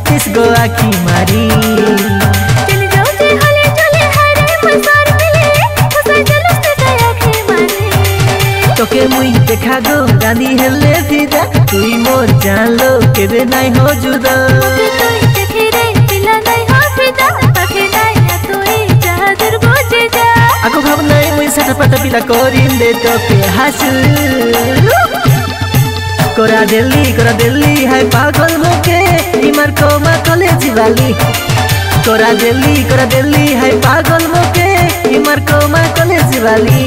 36 गो आखी मारी चल जाओ जे हले चले हरे मसार मिले फसाई चलो से आखी मारी तोके मुई देखा गो रानी हेले फिदा तुई मोर जान लो केबे नाई हो जुदा तुई देखे रे दिला नाई हो फिदा पाखे नाई ना तुई चादर बोझे जा आको भाव नाई मुई साटा पाटा पिला करिन दे तोके हासिल कोरा दिल्ली हाय पागल मोके इमर कोमा कॉलेज वाली कोरा दिल्ली हाय पागल मोके इमर कोमा कॉलेज वाली